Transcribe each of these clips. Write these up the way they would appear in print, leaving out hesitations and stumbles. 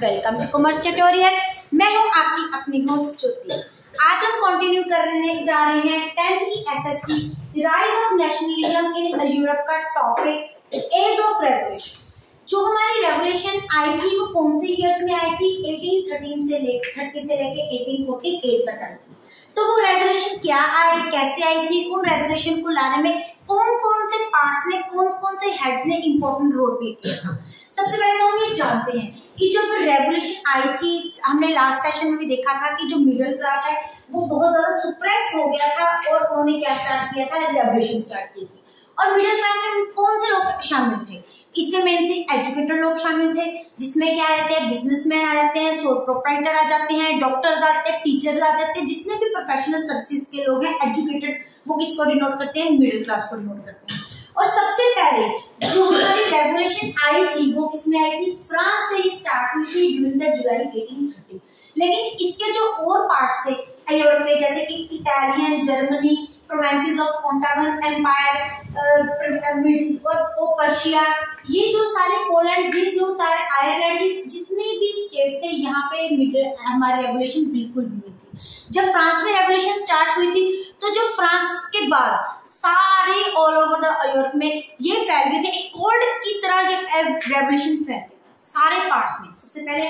Welcome to commerce tutorial. मैं हूं आपकी अपनी होस्ट ज्योति। आज हम कंटिन्यू करने जा रहे हैं 10th की SST rise of nationalism in Europe का टॉपिक एज ऑफ रेवोल्यूशन। जो हमारी रेवोल्यूशन आई थी वो कौन से ईयर्स में आई थी? 1830 से लेके 1848 तक आई थी। तो वो रेजोल्यूशन क्या आई, कैसे आई थी, उन रेजोल्यूशन को लाने में कौन कौन से पार्ट्स ने, कौन कौन से हेड्स ने इंपॉर्टेंट रोल प्ले किया था। सबसे पहले तो हम ये जानते हैं कि जब रेवोल्यूशन आई थी, हमने लास्ट सेशन में भी देखा था कि जो मिडिल क्लास है वो बहुत ज्यादा सुप्रेस हो गया था और उन्होंने क्या स्टार्ट किया था, रेवोल्यूशन स्टार्ट की थी। और मिडिल क्लास में कौन से लोग शामिल थे? इसमें मेनली एजुकेटेड लोग शामिल थे, जिसमें क्या आते हैं, बिजनेसमैन आ जाते हैं, सोल प्रोप्राइटर आ जाते हैं, डॉक्टर्स आते हैं, टीचर्स आ जाते हैं। जितने भी प्रोफेशनल सर्विसेज के लोग हैं एजुकेटेड, वो किसको डिनोट करते हैं? मिडिल क्लास को डिनोट करते हैं। और सबसे पहले जो हमारी रेवोल्यूशन आई थी वो किसमें आई थी? फ्रांस से ही स्टार्ट हुई थी ड्यूरिंग द जुलाई 1830। लेकिन इसके जो और पार्ट्स थे यूरोप में, जैसे कि इटालियन, जर्मनी, प्रोविंसेस ऑफ कॉन्टागन एम्पायर और पर्शिया, ये जो सारे पोलैंड, ये जो सारे आयरलैंड, जितने भी स्टेट थे यहाँ पे हमारी रेवोल्यूशन बिल्कुल भी नहीं थी। जब फ्रांस में रेवोल्यूशन स्टार्ट हुई थी तो जब फ्रांस के बाद सारे ऑल ओवर द यूरोप में ये फैल गए थे, एक कोल्ड की तरह ये रेवोल्यूशन फैल गया था सारे पार्ट्स में। सबसे पहले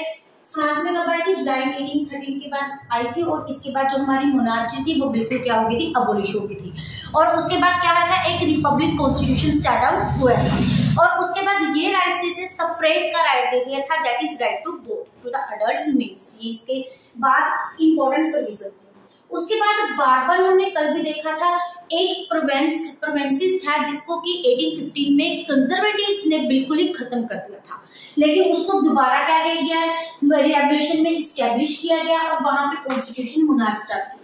फ्रांस में कब आई थी? जुलाई 1813 के बाद आई थी। और इसके बाद जो हमारी मोनार्ची थी वो बिल्कुल क्या हो गई थी? अबोलिश हो गई थी। और उसके बाद क्या हुआ था? एक रिपब्लिक कॉन्स्टिट्यूशन स्टार्ट आउट हुआ था। और उसके बाद ये राइट्स देते, सफ्रेज का राइट दे दिया था, that is right to vote to the adult males. ये इसके बाद इंपॉर्टेंट प्रोविजन थे। उसके बाद बार बार हमने कल भी देखा था, एक प्रोविंसेस था जिसको कि 1815 में कंजर्वेटिव्स ने बिल्कुल ही खत्म कर दिया था, लेकिन उसको दोबारा क्या किया गया, रेवोल्यूशन में इस्टेब्लिश किया गया और वहां पे कॉन्स्टिट्यूशन मोनार्च स्टार्ट की।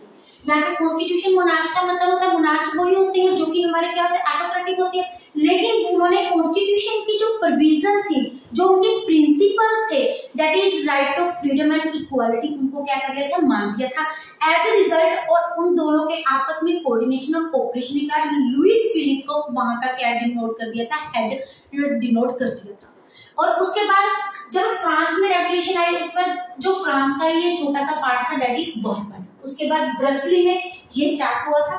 यहाँ पे कॉन्स्टिट्यूशन मोनार्च का मतलब होता है, मोनार्च वही होते हैं जो कि हमारे क्या होते हैं, ऑटोक्रेटिक होते हैं। लेकिन उन्होंने कॉन्स्टिट्यूशन की जो प्रोविजन थी, जो उनके प्रिंसिपल्स थे, that is right of freedom and equality, उनको क्या कर दिया था? मान दिया था। एज ए रिजल्ट और उन दोनों के आपस में कोऑर्डिनेशन और कोऑपरेशन के कारण लुइस फिलिप को वहां का क्या डिनोट कर दिया था? हेड डिनोट कर दिया था। और उसके बाद जब फ्रांस में रेवोल्यूशन आई, उस पर जो फ्रांस का ये छोटा सा पार्ट था, दैट इज बॉर्बन। उसके बाद ब्रसली में ये स्टार्ट हुआ था,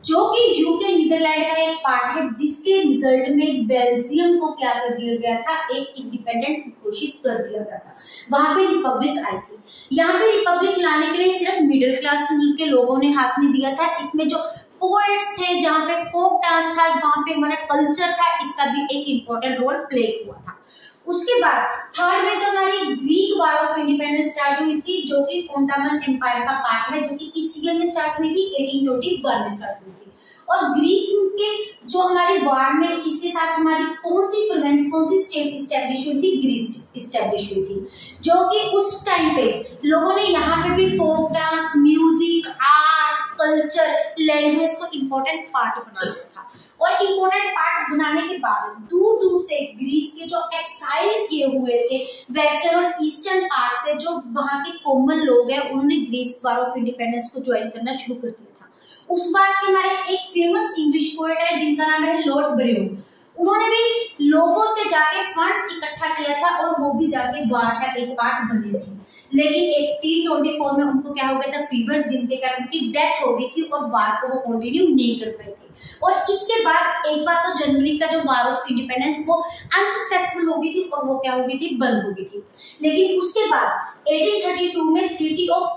जो कि यूके नीदरलैंड का एक पार्ट है, जिसके रिजल्ट में बेल्जियम को क्या कर दिया गया था? एक इंडिपेंडेंट घोषित कर दिया गया था। वहां पे रिपब्लिक आई थी। यहाँ पे रिपब्लिक लाने के लिए सिर्फ मिडिल क्लास के लोगों ने हाथ नहीं दिया था। इसमें जो पोएट्स थे, जहाँ पे फोक डांस था, वहां पे हमारा कल्चर था, इसका भी एक इम्पोर्टेंट रोल प्ले हुआ था। उसके बाद थर्ड में जब हमारी Greek war of independence start हुई थी, जो कि कॉन्टागन एम्पायर का पार्ट है, जो कि किस ईयर में स्टार्ट हुई थी? 1821 में स्टार्ट हुई थी। और ग्रीस के जो हमारी वार में इसके साथ हमारी कौन सी प्रोविंस, कौन सी स्टेट इस्टेब्लिश हुई थी? ग्रीस इस्टेब्लिश हुई थी, जो कि उस टाइम पे लोगों ने यहाँ पे भी folk dance, music, art, culture, language को इम्पोर्टेंट पार्ट बना दिया था। और इम्पोर्टेंट पार्ट बनाने के बाद दूर दूर से ग्रीस के जो एक्साइल किए हुए थे वेस्टर्न और ईस्टर्न पार्ट से, जो वहां के कॉमन लोग हैं, उन्होंने ग्रीस वार ऑफ इंडिपेंडेंस को ज्वाइन करना शुरू कर दिया था। उस बात के हमारे एक फेमस इंग्लिश पोएट है जिनका नाम है लॉर्ड ब्राउन। उन्होंने भी लोगों से जाके फंड्स इकट्ठा किया था और वो भी जाके वार का एक पार्ट बने थे। लेकिन 1824 में उनको क्या हो गया था? फीवर, जिनके कारण उनकी डेथ हो गई थी और वार को वो कंटिन्यू नहीं कर पाए थे। और इसके बाद एक बार तो जनवरी का जो वार ऑफ इंडिपेंडेंस वो अनसक्सेसफुल हो गई थी और वो क्या हो गई थी? बंद हो गई थी। लेकिन उसके बाद 1832 में ट्रीटी ऑफ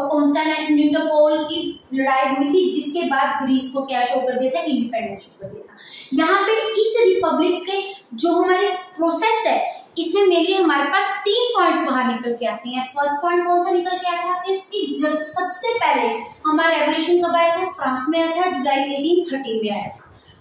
कॉन्स्टेंटिनोपल की लड़ाई हुई थी, जिसके बाद ग्रीस को क्या शो कर दिया था? इंडिपेंडेंस शो कर दिया था। यहाँ पे इस रिपब्लिक के जो हमारे प्रोसेस है, इसमें मेनली हमारे पास 3 पॉइंट्स बाहर निकल के आते हैं। फर्स्ट पॉइंट कौन सा निकल के आता है कि जब सबसे पहले हमारा रेवोल्यूशन कब आया था? फ्रांस में आया था, जुलाई 1813 में आया था।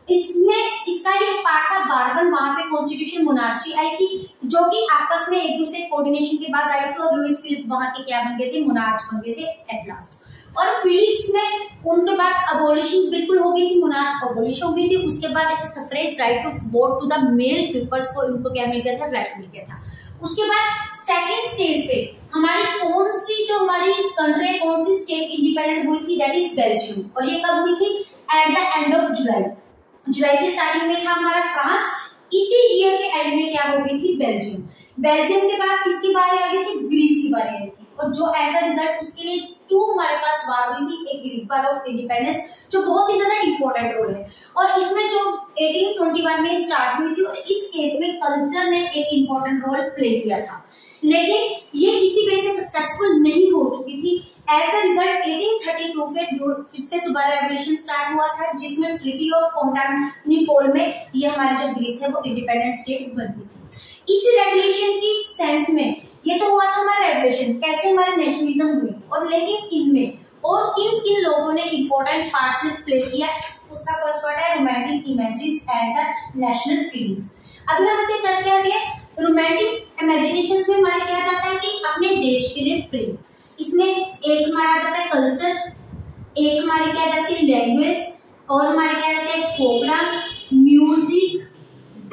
इसमें इसका ये पार्ट था बारबन, वहां पे कॉन्स्टिट्यूशन मोनार्ची आई थी, जो कि आपस में एक दूसरे कोऑर्डिनेशन के बाद आई थी। और लुइस फिलिप वहां के क्या बन गए थे? मोनार्च बन गए थे एट लास्ट। और फिलिप्स में उनके बाद अबोलिशन बिल्कुल हो गई थी, मोनार्च अबोलिश हो गई थी। उसके बाद एक suffrage right of vote to the male peoples को इनको क्या मिल गया था? राइट मिल गया था। उसके बाद सेकेंड स्टेज पे हमारी कौन सी जो हमारी कंट्री, कौन सी स्टेट इंडिपेंडेंट हुई थी? That is Belgium. और ये कब हुई थी? At the end of July. जुलाई की स्टार्टिंग में था हमारा फ्रांस, इसी ईयर के एंड में क्या हो गई थी? बेल्जियम। बेल्जियम के बाद किसकी बारी आ गई थी, ग्रीस की बारी आई थी, और जो एज अ रिजल्ट उसके लिए 2 हमारे पास वार हुई थी, एक ग्रीक वार ऑफ इंडिपेंडेंस जो बहुत ही ज्यादा इंपॉर्टेंट रोल है, और इसमें जो 1821 में स्टार्ट हुई थी, और इस केस में कल्चर ने एक इंपॉर्टेंट रोल प्ले किया था, लेकिन ये इसी वजह से सक्सेसफुल नहीं हो चुकी थी। एज अ रिजल्ट 1832 फिर से दोबारा रेवोल्यूशन स्टार्ट हुआ था, जिसमें ट्रीटी ऑफ कॉन्स्टेंटिनोपल में ये हमारे जो ग्रीस है वो इंडिपेंडेंट स्टेट बन गई थी। इसी रेवोल्यूशन की सेंस में ये तो हुआ था हमारा रेवोल्यूशन, कैसे हमारी नेशनलिज्म हुई, और लेकिन इनमें और किन किन लोगों ने इंपॉर्टेंट पार्ट प्ले किया, उसका फर्स्ट पार्ट है romantic images and the national feelings. अभी हम करके हटिए रोमांटिक इमेजिनेशंस में हमारे क्या जाता है कि अपने देश के लिए प्रेम, इसमें एक हमारा आ जाता है कल्चर, एक हमारी क्या जाती है लैंग्वेज, और हमारे क्या जाते हैं फोक डांस, म्यूजिक,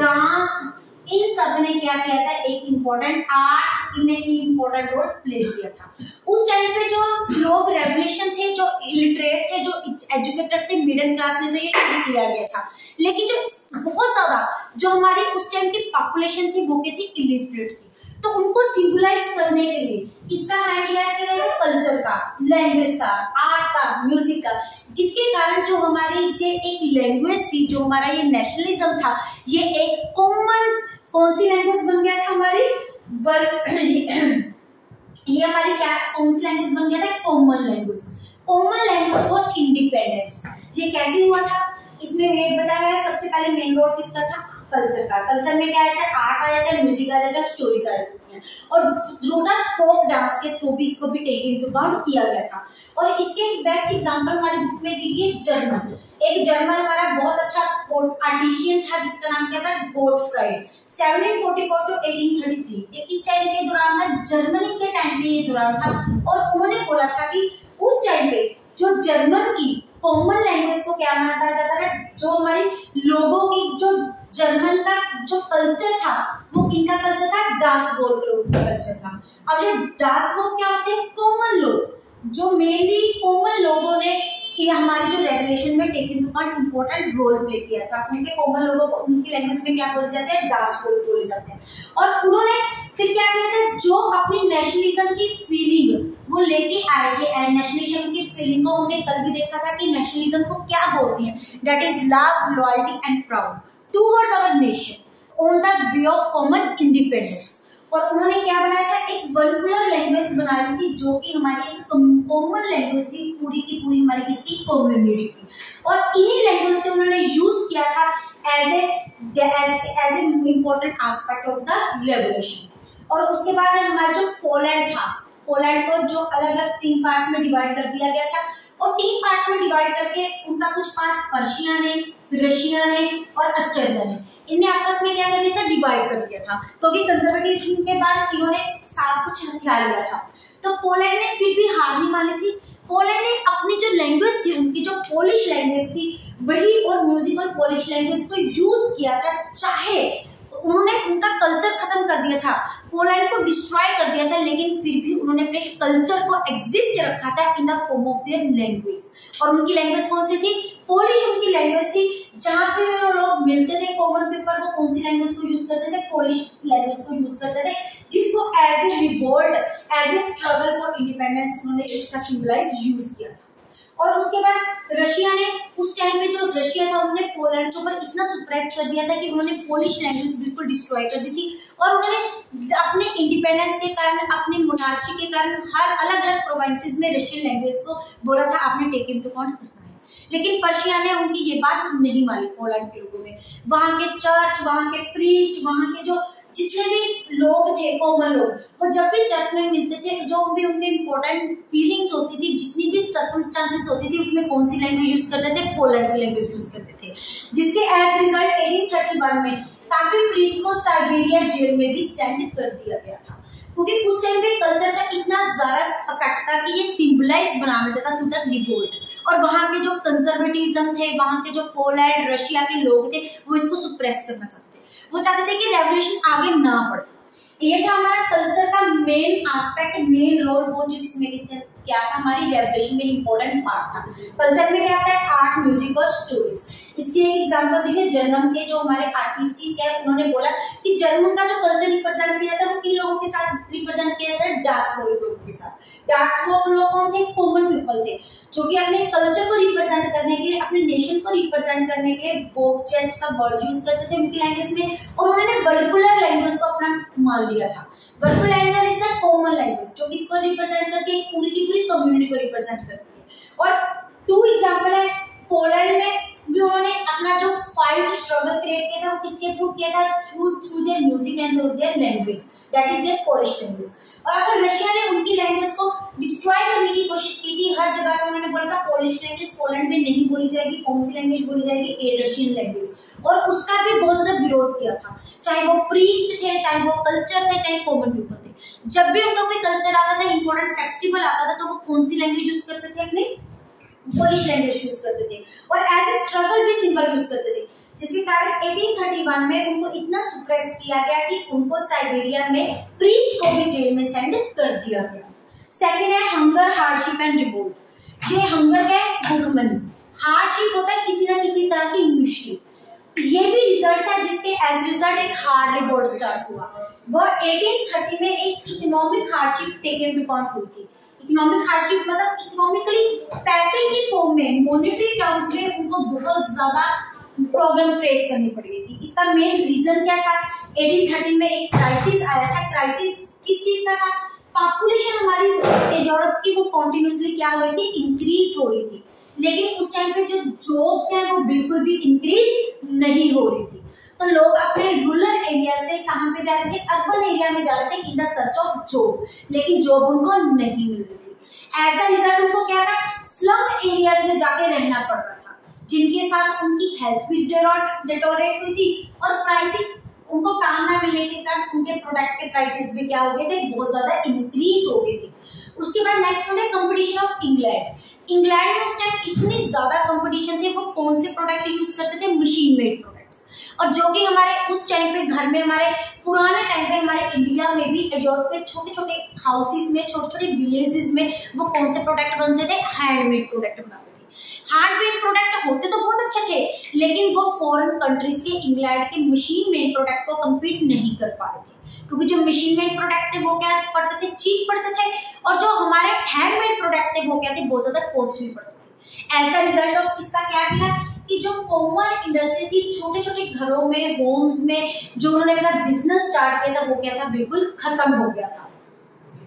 डांस, इन सब ने क्या किया था, एक इम्पोर्टेंट आर्ट, इनने इम्पोर्टेंट रोल प्ले किया था। उस टाइम पे जो लोग रेवोल्यूशन थे, जो इलिटरेट थे, जो एजुकेटेड थे, मिडिल क्लास ने तो ये शुरू किया गया था, लेकिन जो बहुत ज्यादा जो हमारी उस टाइम की पॉपुलेशन थी वो क्या थी, इलिटरेट थी, तो उनको सिंबलाइज करने के लिए इसका हैंड लिया गया कल्चर का, लैंग्वेज का, आर्ट का, म्यूजिक का, जिसके कारण जो हमारी ये एक लैंग्वेज थी, जो हमारा ये नेशनलिज्म था, ये एक कॉमन कौन सी लैंग्वेज बन गया था हमारी, ये हमारी क्या कौन सी लैंग्वेज बन गया था, कॉमन लैंग्वेज फॉर इंडिपेंडेंस। ये कैसे हुआ था, इसमें ये बताया गया सबसे पहले मेन रोल किसका था, कल्चर का। कल्चर में क्या आता है, आर्ट आ जाता है, म्यूजिक आ जाता है, स्टोरीज आ जाती हैं, और थ्रू द फोक डांस के थ्रू भी इसको भी टेक इनटू अकाउंट किया गया था। और इसके बेस्ट एग्जांपल हमारी बुक में दी गई है जर्मन। एक जर्मन हमारा बहुत अच्छा आर्टिशियन था जिसका नाम क्या था, गोटफ्राइड। 1744 टू 1833 ये किस टाइम के दौरान था, जर्मनी के टाइम के ये दौरान था, और उन्होंने बोला था कि उस टाइम पे जो जर्मन की कॉमन लैंग्वेज को क्या माना जाता है, जो हमारे लोगों की जो जर्मन का जो कल्चर था वो किनका कल्चर था, डासवोर्ग लोगों का कल्चर था। अब ये डासवोर्ग क्या होते हैं, कॉमन लोग, जो मेनली कॉमन लोगों ने ये हमारी जो रेवोल्यूशन में taken to part important role play किया था। उनके कॉमन लोगों को उनकी लैंग्वेज में क्या बोले जाते हैं, डासवोर्ग बोले जाते हैं। और उन्होंने फिर क्या किया था, जो अपनी नेशनलिज्म की फीलिंग वो लेके आए थे, एंड नेशनलिज्म की फीलिंग को हमने कल भी देखा था कि नेशनलिज्म को क्या बोलते हैं, that is love, loyalty and proud towards our nation on the way of common independence. और उन्होंने क्या बनाया था, एक वर्नाकुलर लैंग्वेज बना ली थी, जो कि हमारी एक कॉमन लैंग्वेज थी पूरी की पूरी हमारी किसकी, कम्युनिटी की। और इन्हीं लैंग्वेज को उन्होंने यूज किया था as a important aspect of the revolution. और उसके बाद हमारा जो पोलैंड था, पोलैंड को जो अलग अलग 3 पार्ट्स में डिवाइड कर दिया गया था, और 3 पार्ट्स में डिवाइड करके उनका कुछ पार्ट पर्शिया ने, रशिया ने और ऑस्ट्रेलिया ने, इनने आपस में क्या कर दिया था, डिवाइड कर दिया था, क्योंकि कंजर्वेटिज्म के बाद इन्होंने सब कुछ हथिया लिया था। तो पोलैंड ने फिर भी हार नहीं मानी थी। पोलैंड ने अपनी जो लैंग्वेज थी, उनकी जो पोलिश लैंग्वेज थी, वही और म्यूजिक और पोलिश लैंग्वेज को यूज किया था, चाहे उन्होंने उनका कल्चर खत्म कर दिया था, पोलैंड को डिस्ट्रॉय कर दिया था, लेकिन फिर भी उन्होंने अपने कल्चर को एग्जिस्ट रखा था in the form of their language. और उनकी लैंग्वेज कौन सी थी, पोलिश उनकी लैंग्वेज थी। जहां पे वो लोग मिलते थे कॉमन पेपर, वो कौन सी लैंग्वेज को यूज करते थे, पोलिश लैंग्वेज को यूज करते थे, जिसको as a revolt, as a struggle for independence उन्होंने इसका सिंबलाइज यूज किया था। और उसके बाद रशिया ने, उस टाइम में जो रशिया था, उन्होंने पोलैंड के ऊपर इतना सुप्रेस कर दिया था कि उन्होंने पोलिश लैंग्वेज बिल्कुल डिस्ट्रॉय कर दी थी, और उन्होंने अपने इंडिपेंडेंस के कारण, अपनी मोनार्ची के कारण हर अलग अलग प्रोविंसेस में रशियन लैंग्वेज को बोला था आपने टेक इनटू अकाउंट करना है। लेकिन पर्शिया ने उनकी ये बात नहीं मानी। पोलैंड के लोगों में वहां के चर्च, वहां के प्रीस्ट, वहां के जो जितने भी लोग थे कॉमन लोग, वो जब भी चर्च में मिलते थे, जो भी उनके इम्पोर्टेंट फीलिंग्स होती थी, जितनी भी सर्कमस्टांसेस होती थी, उसमें कौन सी लैंग्वेज यूज करते थे, पोलैंड की लैंग्वेज यूज करते थे, जिसके एज रिजल्ट 1831 में काफी प्रीस्ट को साइबेरिया जेल में भी सेंड कर दिया गया था, क्योंकि उस टाइम पे कल्चर का इतना ज्यादा अफेक्ट था कि ये सिंबलाइज बनाना चाहता टू द रिवोल्ट। और वहां के जो कंजर्वेटिज्म थे, वहां के जो पोलैंड, रशिया के लोग थे, वो इसको सुप्रेस करना चाहते थे। वो चाहते थे कि रेवोल्यूशन आगे ना बढ़े। ये था हमारा कल्चर का मेन एस्पेक्ट, मेन रोल, वो जिसमें क्या था हमारी रेवोल्यूशन में इंपॉर्टेंट पार्ट था। कल्चर में क्या आता है, आर्ट, म्यूजिक और स्टोरीज। इसकी एक एग्जांपल देखिए, जर्मन के जो हमारे आर्टिस्ट है उन्होंने बोला कि जर्मन का जो कल्चर रिप्रेजेंट किया था वो किन लोगों के साथ रिप्रेजेंट किया था, डार्क फोक लोगों के साथ। डार्क फोक लोग कौन थे, कॉमन पीपल थे जो कि अपने कल्चर को रिप्रेजेंट करने के लिए, अपने नेशन को रिप्रेजेंट करने के लिए वोक चेस्ट का वर्ड यूज करते थे उनकी लैंग्वेज में, और उन्होंने वर्बुलर लैंग्वेज को अपना मान लिया था। Vernacular language is a common language जो किसको रिप्रेजेंट करती है, पूरी की पूरी कम्युनिटी को रिप्रेजेंट करती है। और टू एग्जांपल है, पोलैंड में भी उन्होंने अपना जो फाइट स्ट्रगल क्रिएट किया था वो किसके थ्रू किया था, through their music and through their language, that is their Polish language. और अगर रशिया ने उनकी लैंग्वेज को डिस्ट्रॉय करने की कोशिश की थी, हर जगह पे उन्होंने बोला था पोलिश लैंग्वेज पोलैंड में नहीं बोली जाएगी, कौन सी लैंग्वेज बोली जाएगी, रशियन लैंग्वेज, और उसका भी बहुत ज्यादा विरोध किया था, चाहे वो प्रीस्ट थे, चाहे वो कल्चर थे, चाहे कॉमन पीपल थे। जब भी उनका कोई कल्चर आता था, इंपॉर्टेंट फेस्टिवल आता था, तो वो कौन सी लैंग्वेज यूज करते थे, अपनी पोलिश लैंग्वेज यूज करते थे, और एज ए स्ट्रगल भी सिंबल यूज करते थे, जिसके कारण 1831 में उनको इतना सुप्रेस किया गया कि उनको साइबेरिया में प्रीस्ट को भी जेल में सेंड कर दिया गया। सेकंड है हंगर, हार्डशिप एंड रिवोल्ट। ये हंगर है भूखमरी, हार्डशिप होता है किसी ना किसी तरह की मुश्किल। ये भी रिजल्ट है जिसके एज रिजल्ट एक हार्ड रिवोल्ट स्टार्ट हुआ। वो 1830 में एक इकोनॉमिक हार्डशिप टेकन अपॉन हुई थी। इकोनॉमिक हार्डशिप मतलब इकोनॉमिकली पैसे की फॉर्म में, मॉनेटरी टर्म्स में उनको बहुत ज्यादा प्रॉब्लम फेस करनी पड़ गई थी। इसका मेन रीजन क्या था, 1830 में एक क्राइसिस आया था। क्राइसिस किस चीज का था, पॉपुलेशन हमारी यूरोप की वो कंटिन्यूअसली क्या हो रही थी, इंक्रीज हो रही थी, लेकिन उस टाइम पे जो जॉब्स हैं वो बिल्कुल भी इंक्रीज नहीं हो रही थी। तो लोग अपने रूरल एरिया से कहां पे जा रहे थे, अर्बन एरिया में जा रहे थे in the search of job, लेकिन जॉब उनको नहीं मिल रही थी। एज अ रिजल्ट उनको क्या था, स्लम एरियाज में जाके रहना पड़ रहा था, जिनके साथ उनकी हेल्थ भी डिटोरेट हुई थी, और प्राइसिंग, उनको काम ना मिलने के कारण उनके प्रोडक्ट के प्राइसेस भी क्या हो गए थे, बहुत ज्यादा इंक्रीज हो गए थे। उसके बाद नेक्स्ट है कंपटीशन ऑफ इंग्लैंड। इंग्लैंड में उस टाइम इतनी ज्यादा कंपटीशन थे, वो कौन से प्रोडक्ट यूज करते थे, मशीन मेड प्रोडक्ट्स, और जो कि हमारे उस टाइम पे घर में, हमारे पुराने टाइम पे हमारे इंडिया में भी यूरोप के छोटे छोटे हाउसेस में, छोटे छोटे विलेजेस में वो कौन से प्रोडक्ट बनते थे, हैंडमेड प्रोडक्ट बनाते थे। हैंडमेड प्रोडक्ट होते तो बहुत अच्छे थे, लेकिन वो फॉरेन कंट्रीज के, इंग्लैंड के मशीन मेड प्रोडक्ट को कम्पीट नहीं कर पा रहे थे, क्योंकि जो मशीन मेड प्रोडक्ट थे वो क्या पड़ते थे, चीप पड़ते थे, और जो हमारे हैंडमेड प्रोडक्ट थे वो क्या थे, बहुत ज्यादा कॉस्टली पड़ते थे। एज अ रिजल्ट ऑफ इसका क्या मिला कि जो कॉमन इंडस्ट्री थी, छोटे छोटे घरों में, होम्स में जो उन्होंने अपना बिजनेस स्टार्ट किया था, वो क्या था, बिल्कुल खत्म हो गया था।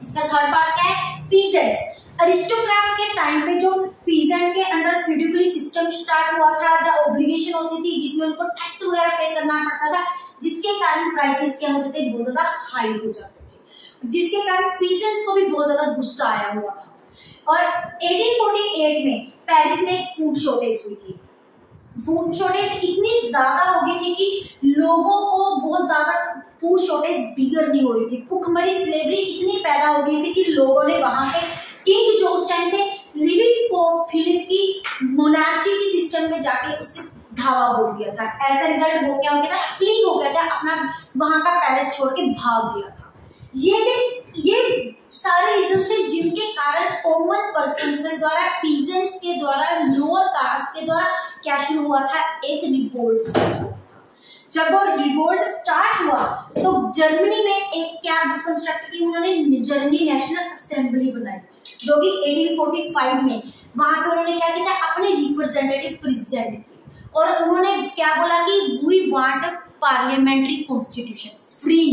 इसका थर्ड पार्ट क्या है, पीजेंट्स। अरिस्टोक्रेट के टाइम पे जो पीजेंट के अंडर फ्यूडल सिस्टम स्टार्ट हुआ था, जहाँ ऑब्लिगेशन होती थी, जिसमें उनको टैक्स वगैरह पे करना पड़ता था, जिसके कारण प्राइसेस क्या हो जाते, बहुत ज्यादा हाई हो जाते थे, जिसके कारण पीजेंट्स को भी बहुत ज्यादा गुस्सा आया हुआ था। और 1848 में पेरिस में एक फूड शॉर्टेज हुई थी। फूड शॉर्टेज इतनी ज्यादा हो गई थी कि लोगों को बहुत ज्यादा फूड शॉर्टेज बिगर नहीं हो रही थी, भुखमरी, स्लेवरी इतनी पैदा हो गई थी कि लोगों ने वहां पे किंग जो उस टाइम थे, लिविस को फिलिप की मोनार्ची की सिस्टम में जाके उसके धावा बोल दिया था। एज अ रिजल्ट वो क्या हो गया था, फ्ली हो गया था, अपना वहां का पैलेस छोड़ के भाग गया था। ये सारे रीजन थे जिनके कारण कॉमन पर्सन के द्वारा, पीजेंट्स के द्वारा, लोअर कास्ट के द्वारा क्या शुरू हुआ था, एक रिवोल्ट। जब वो रिवोल्ट स्टार्ट हुआ तो जर्मनी में एक क्या कंस्ट्रक्ट की उन्होंने, जर्मनी नेशनल असेंबली बनाई, जो कि 1845 में वहां पे उन्होंने क्या किया था, अपने रिप्रेजेंटेटिव प्रेजेंट किए, और उन्होंने क्या बोला कि we want a parliamentary constitution free,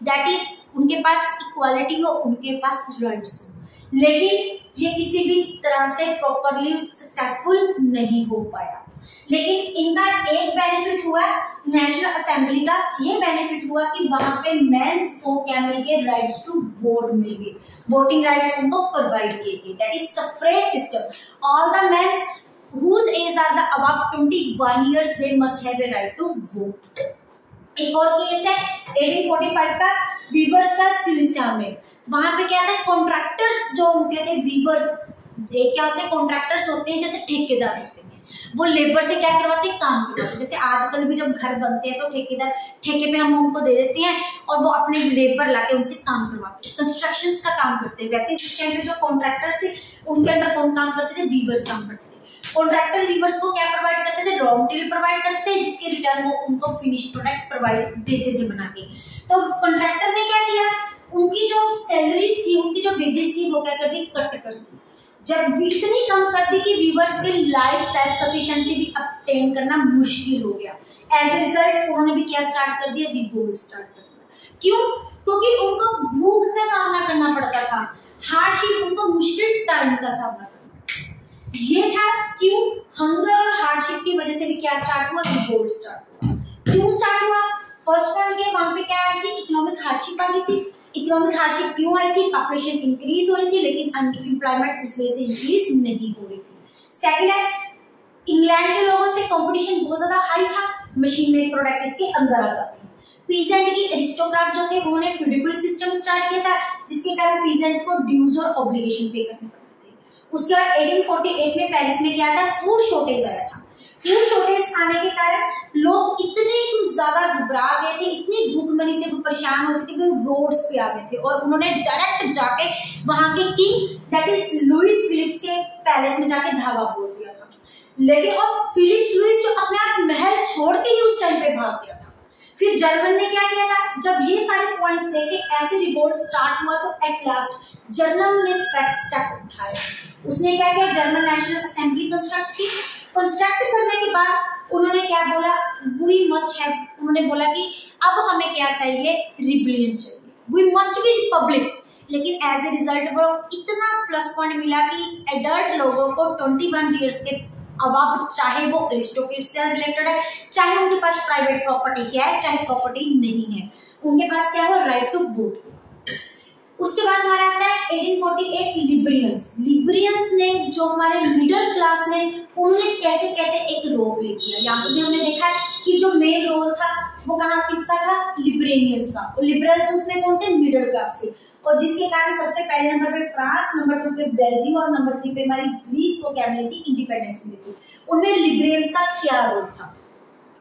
that is उनके पास इक्वालिटी हो, उनके पास राइट्स हो, लेकिन ये किसी भी तरह से प्रॉपरली सक्सेसफुल नहीं हो पाया। लेकिन इनका एक बेनिफिट हुआ नेशनल असेंबली का, ये बेनिफिट हुआ कि वहां पे मेंस को क्या मिल गए, राइट्स टू वोट मिल गए, वोटिंग राइट्स उनको प्रोवाइड किए गए, that is suffrage system. All the mens whose age are the above 21 years they must have a right to vote। एक और केस है 1845 का, वीवर्स का सिलिसिया में। वहां पे क्या था, कॉन्ट्रैक्टर्स जो उनके थे, वीवर्स क्या होते हैं, कॉन्ट्रैक्टर्स होते हैं जैसे ठेकेदार होते हैं, वो लेबर से क्या करवाते हैं, काम करवाते। जैसे आजकल भी जब घर बनते हैं तो ठेकेदार ठेके पे हम उनको दे देते हैं और वो अपने लेबर लाके उनसे काम करवाते हैं, कंस्ट्रक्शन का काम करते हैं। वैसे उस टाइम पे जो कॉन्ट्रैक्टर थे उनके अंडर कौन काम करते थे, वीवर्स काम करते थे। कॉन्ट्रैक्टर वीवर्स को क्या प्रोवाइड करते थे, रॉ मटेरियल प्रोवाइड करते थे, जिसके रिटर्न वो उनको फिनिश प्रोडक्ट प्रोवाइड देते थे बना के। तो कॉन्ट्रैक्टर ने क्या किया, उनकी जो सैलरीज थी, उनकी जो वेजेस थी वो क्या कर दी, कट कर दी। जब इतनी कम कर दी कि वीवर्स के लाइफ सेल्फ सफिशिएंसी भी ऑब्टेन करना मुश्किल हो गया। एज ए रिजल्ट उन्होंने भी क्या स्टार्ट कर दिया, रिवोल्ट स्टार्ट कर दिया। क्यों, क्योंकि उनको भूख का सामना करना पड़ता था, हार्डशिप, उनको मुश्किल टाइम का सामना करना ये था। क्यों, हंगर और हार्डशिप की वजह से भी क्या स्टार्ट हुआ, रिवोल्ट स्टार्ट हुआ। क्यों स्टार्ट हुआ, फर्स्ट पॉइंट के वहां पे क्या आई थी, इकोनॉमिक हार्डशिप आ गई थी। इकोनॉमिक हार्डशिप क्यों आई थी, पॉपुलेशन इंक्रीज हो रही थी लेकिन अनएम्प्लॉयमेंट उस वजह से इंक्रीज नहीं हो रही थी। सेकंड है, इंग्लैंड के लोगों से कंपटीशन बहुत ज्यादा हाई था, मशीन मेड प्रोडक्ट इसके अंदर आ जाते हैं। पीजेंट की एरिस्टोक्रेट जो थे उन्होंने फ्यूडल सिस्टम स्टार्ट किया था, जिसके कारण पीजेंट्स को ड्यूज और ऑब्लिगेशन पे करने पड़ते थे। उसके बाद 1848 में पेरिस में क्या था, फूड शॉर्टेज आया था। फूड शॉर्टेज आने के कारण लोग इतने ज्यादा घबरा गए थे, इतनी भूखमरी से वो परेशान हो गए थे कि वो रोड्स पे आ गए थे और उन्होंने डायरेक्ट जाके वहां के king that is Louis Philips के पैलेस में जाके धावा बोल दिया था। लेकिन और फिलिप्स लुइस जो अपने आप महल छोड़ के ही उस टाइम पे भाग गया था। फिर जर्मन ने क्या किया था, जब ये सारे पॉइंट्स देखे ऐसे रिवोल्ट स्टार्ट हुआ तो एट लास्ट जर्मन ने स्टेप उठाया। उसने क्या किया, जर्मन नेशनल असेंबली कंस्ट्रक्ट की। कंस्ट्रक्ट करने के बाद उन्होंने क्या बोला, वी मस्ट हैव, उन्होंने बोला कि अब हमें क्या चाहिए, रिबेलियन चाहिए, वी मस्ट बी रिपब्लिक। लेकिन एज ए रिजल्ट वो इतना प्लस पॉइंट मिला कि एडल्ट लोगों को 21 ईयर्स के अब चाहे वो अरिस्टोक्रेट से रिलेटेड है, चाहे उनके पास प्राइवेट प्रॉपर्टी है, चाहे प्रॉपर्टी नहीं है, उनके पास क्या है, राइट टू वोट। उसके बाद हमारा आता है 1848 लिबरियंस। लिबरियंस ने, जो हमारे मिडिल क्लास ने, उन्होंने कैसे कैसे एक रोल प्ले किया। यहाँ पे हमने देखा है कि जो मेन रोल था वो कहाँ किसका था, लिबरेनियंस का। और लिबरल्स उसमें कौन थे, मिडिल क्लास थे। और जिसके कारण सबसे पहले नंबर पे फ्रांस, नंबर 2 पे बेल्जियम और नंबर 3 पे हमारी ग्रीस को क्या मिली थी, इंडिपेंडेंस मिली थी। उनमें लिबरेनियंस का क्या रोल था,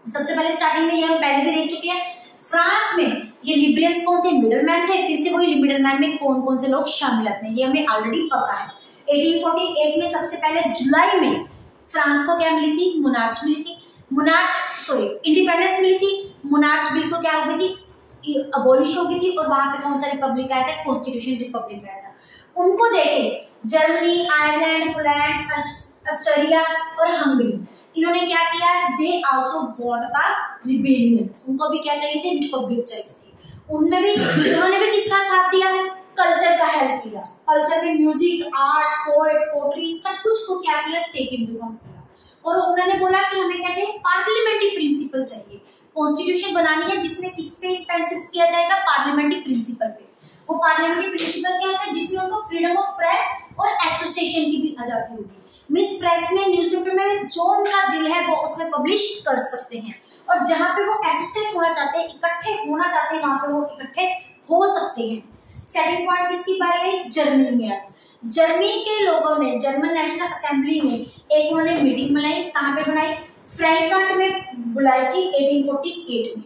सबसे पहले स्टार्टिंग में ये हम पहले भी देख चुके हैं। फ्रांस में ये लिबरेलियंस कौन थे, मिडलमैन थे। फिर से वही मिडलमैन में कौन कौन से लोग शामिल होते हैं ये हमें ऑलरेडी पता है। 1848 में सबसे पहले जुलाई में फ्रांस को क्या मिली थी, मोनार्च मिली थी। इंडिपेंडेंस मिली थी। मोनार्च बिल को क्या हो गई थी, अबॉलिश हो गई थी। और वहां पे कौन सा रिपब्लिक आया था, कॉन्स्टिट्यूशन रिपब्लिक आया था। उनको देखे जर्मनी, आयरलैंड, पोलैंड, ऑस्ट्रेलिया और हंगरी, इन्होंने क्या किया, they also want the rebellion. उनको भी क्या चाहिए थे, रिपब्लिक चाहिए थी। उन्होंने भी किसका साथ दिया, कल्चर का हेल्प किया। कल्चर में म्यूजिक, आर्ट, पोएट, पोट्री सब कुछ को क्या किया, टेक इनटू अकाउंट किया। और उन्होंने बोला कि हमें क्या चाहिए, पार्लियामेंट्री प्रिंसिपल चाहिए। कॉन्स्टिट्यूशन बनानी है जिसमें किस पे इंसिस्ट किया जाएगा, पार्लियामेंट्री प्रिंसिपल पे। वो पार्लियामेंट्री प्रिंसिपल क्या होता है, जिसमें उनको फ्रीडम ऑफ प्रेस और एसोसिएशन की भी आजादी होगी। मिस प्रेस में, न्यूज़पेपर में जो उनका दिल है वो उसमें पब्लिश कर सकते हैं। और जहां पे वो एसोसिएट होना चाहते हैं, इकट्ठे होना चाहते हैं, वहां पे वो इकट्ठे हो सकते हैं। सेकंड पॉइंट किसकी बारी है, जर्मनी में आई। जर्मनी के लोगों ने, जर्मन नेशनल असेंबली में एक उन्होंने मीटिंग बनाई। कहाँ पे बनाई, फ्रैंकफर्ट में बुलाई थी 1848 में।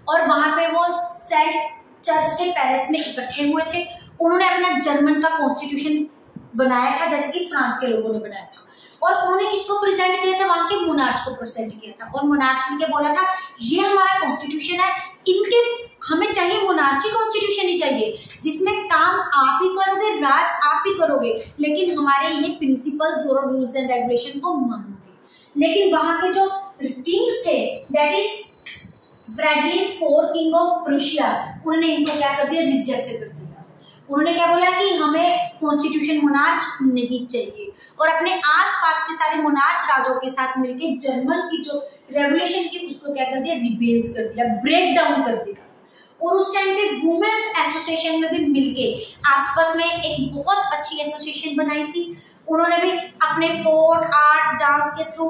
और वहां पे वो सेंट चर्च के पैलेस में इकट्ठे हुए थे। उन्होंने अपना जर्मन का कॉन्स्टिट्यूशन बनाया था, जैसे कि फ्रांस के लोगों ने बनाया था। और उन्होंने किसको प्रेजेंट किया था, वहां के मोनार्च को प्रेजेंट किया था। और मोनार्च ने क्या बोला था, ये हमारा कॉन्स्टिट्यूशन है, इनके हमें चाहिए मोनार्ची कॉन्स्टिट्यूशन ही चाहिए, जिसमें काम आप ही करोगे, राज आप ही करोगे, लेकिन हमारे ये प्रिंसिपल्स और रूल्स एंड रेगुलेशन को मानोगे। लेकिन वहां के जो किंग्स थे, that is Frederick IV king of Prussia, उन्होंने इनको क्या कर दिया, रिजेक्ट कर दिया। उन्होंने क्या बोला कि हमें कॉन्स्टिट्यूशन मोनार्च नहीं चाहिए। और अपने आसपास के सारे मोनार्च राजों के साथ मिलकर जर्मन की जो रेवोल्यूशन की उसको क्या कर दिया, रिबेल्स कर दिया, ब्रेक डाउन कर दिया। और उस टाइम पे वुमेन्स एसोसिएशन में भी मिलके आसपास में एक बहुत अच्छी एसोसिएशन बनाई थी। उन्होंने भी अपने फोर्ट, आर्ट, डांस के थ्रू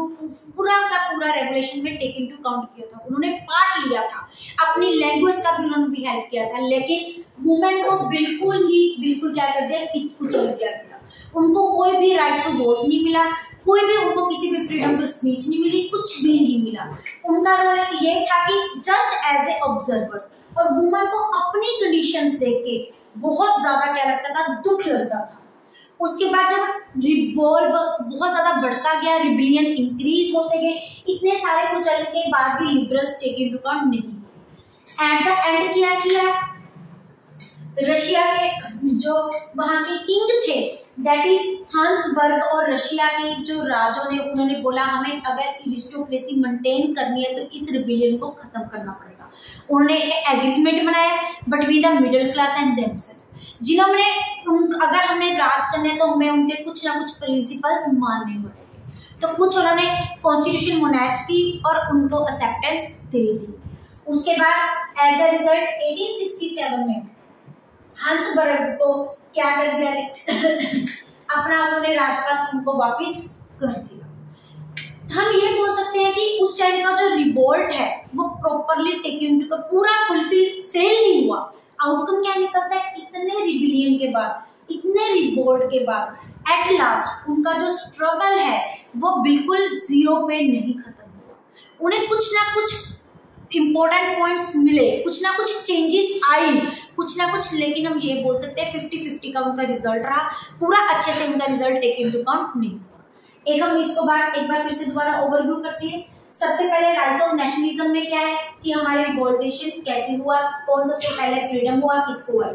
पूरा का पूरा रेवोल्यूशन में टेक इनटू अकाउंट किया था। उन्होंने पार्ट लिया था, अपनी लैंग्वेज का भी उन्होंने भी हेल्प किया था। लेकिन वुमेन को बिल्कुल क्या कर दिया, कुचल दिया गया। उनको कोई भी राइट टू वोट नहीं मिला, कोई भी उनको किसी भी फ्रीडम टू स्पीच नहीं मिली, कुछ भी नहीं मिला। उनका रोल ये था कि जस्ट एज ए ऑब्जर्वर, और वुमन को अपनी कंडीशंस देख के बहुत ज्यादा क्या लगता था, दुख लगता था। उसके बाद जब रिवॉल्व बहुत ज्यादा बढ़ता गया, रिबिलियन इंक्रीज होते गए, इतने सारे कुछ चलने के बाद भी लिबरल्स टेक इनटू अकाउंट नहीं हुए। एट द एंड क्या किया, रशिया के जो वहां के किंग थे, दैट इज हंसबर्ग, और रशिया के जो राजों ने, उन्होंने बोला हमें अगर अरिस्टोक्रेसी मेंटेन करनी है तो इस रिबिलियन को खत्म करना पड़ेगा। उन्होंने एक एग्रीमेंट बनाया between the middle class and themselves, जिन्होंने अगर हमने राज करने तो हमें उनके कुछ ना कुछ प्रिंसिपल्स मानने पड़ेंगे। तो कुछ उन्होंने कॉन्स्टिट्यूशन मोनार्ची और उनको एक्सेप्टेंस दे दी। उसके बाद एज अ रिजल्ट 1867 में हंसबर्ग को क्या कर दिया, अपना उन्होंने राजपाट उनको वापिस कर दिया। हम ये बोल सकते हैं कि उस टाइम का जो रिवोल्ट है वो प्रॉपरली टेकन पूरा फुलफिल फेल नहीं हुआ। आउटकम क्या निकलता है, इतने रिबिलियन के बाद, इतने रिवोल्ट के बाद एट लास्ट उनका जो स्ट्रगल है वो बिल्कुल जीरो पे नहीं खत्म हुआ। उन्हें कुछ ना कुछ इंपॉर्टेंट पॉइंट्स मिले, कुछ ना कुछ चेंजेस आई, कुछ ना कुछ, लेकिन हम ये बोल सकते हैं 50-50 का उनका रिजल्ट रहा। पूरा अच्छे से उनका रिजल्ट टेक इनटू अकाउंट नहीं हुआ। एक हम इसको एक बार फिर से दोबारा ओवरव्यू करते हैं। सबसे पहले राइज ऑफ नेशनलिज्म में क्या है कि हमारे रिवोल्टेशन कैसे हुआ, कौन सबसे पहले फ्रीडम हुआ, किसको हुआ,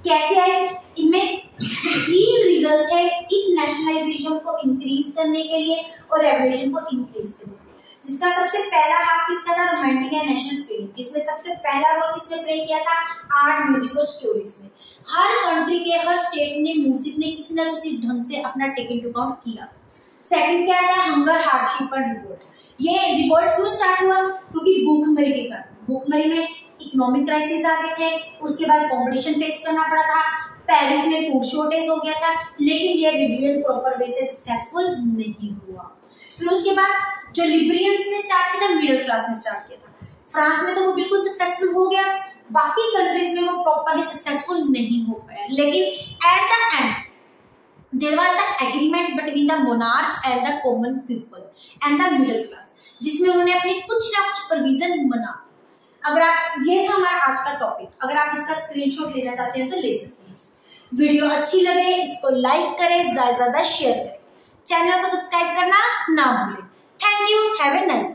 कैसे आए, इनमें 3 रीजन थे इस नेशनलाइजेशन को इंक्रीज करने के लिए और रेवोल्यूशन को इंक्रीज करने के लिए। जिसका सबसे पहला हाथ किसका था, रोमांटिक एंड नेशनल फीलिंग, जिसमें सबसे पहला रोल किसने प्ले किया था, आर्ट, म्यूजिक और स्टोरीज में। हर कंट्री के, हर स्टेट ने म्यूजिक ने किसी न किसी ढंग से अपना टेक इनटू अकाउंट किया। सेकंड क्या था, हंगर, हार्डशिप और रिवोल्ट। ये रिवोल्ट क्यों स्टार्ट हुआ, क्योंकि भूखमरी के कारण, भूखमरी में इकोनॉमिक क्राइसिस आ गए थे, उसके बाद कंपटीशन फेस करना पड़ा था, पेरिस में फूड शॉर्टेज हो गया था, लेकिन ये रिबिलियन प्रॉपर वे से सक्सेसफुल नहीं हुआ। फिर उसके बाद जो लिबरियंस ने स्टार्ट किया था, मिडिल क्लास ने स्टार्ट किया था। फ्रांस में तो वो बिल्कुल सक्सेसफुल हो गया, बाकी कंट्रीज में वो प्रॉपरली सक्सेसफुल नहीं हो पाया। लेकिन eight the and there was the agreement between the monarch and the common people and the middle class, जिसमें उन्होंने अपने कुछ ना कुछ प्रोविजन बना। अगर आप, ये था हमारा आज का टॉपिक, अगर आप इसका स्क्रीनशॉट लेना चाहते हैं तो ले सकते हैं। वीडियो अच्छी लगे इसको लाइक करें, ज्यादा शेयर करें, चैनल को सब्सक्राइब करना ना भूलें। Thank you, have a nice.